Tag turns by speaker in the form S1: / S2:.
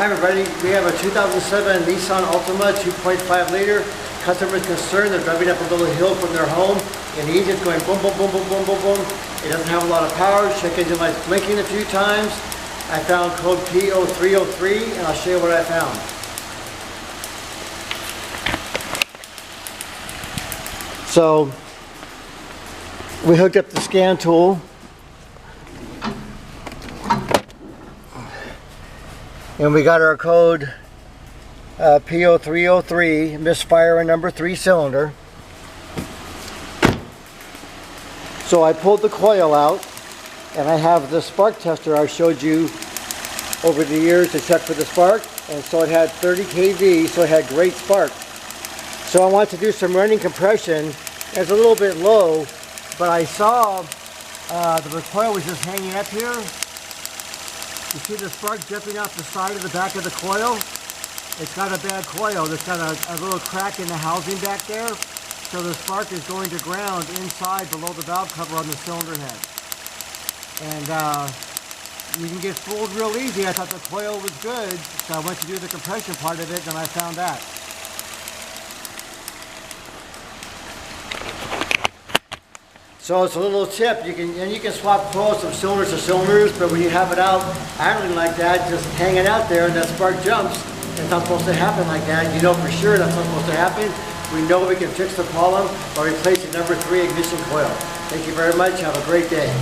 S1: Hi everybody, we have a 2007 Nissan Altima 2.5 liter. Customer is concerned they're driving up a little hill from their home and the engine's going boom, boom, boom, boom, boom, boom, boom. It doesn't have a lot of power. Check engine lights blinking a few times. I found code P0303 and I'll show you what I found. So we hooked up the scan tool. And we got our code P0303, misfire in number 3 cylinder. So I pulled the coil out, and I have the spark tester I showed you over the years to check for the spark. And so it had 30 kV, so it had great spark. So I wanted to do some running compression. It's a little bit low, but I saw the coil was just hanging up here. You see the spark dripping off the side of the back of the coil? It's got a bad coil. It's got a little crack in the housing back there. So the spark is going to ground inside below the valve cover on the cylinder head. And you can get fooled real easy. I thought the coil was good, so I went to do the compression part of it, and I found that. So it's a little tip. You can swap coils from cylinders to cylinders, but when you have it out idling like that, just hanging out there, and that spark jumps, it's not supposed to happen like that. You know for sure that's not supposed to happen. We know we can fix the problem by replacing number 3 ignition coil. Thank you very much. Have a great day.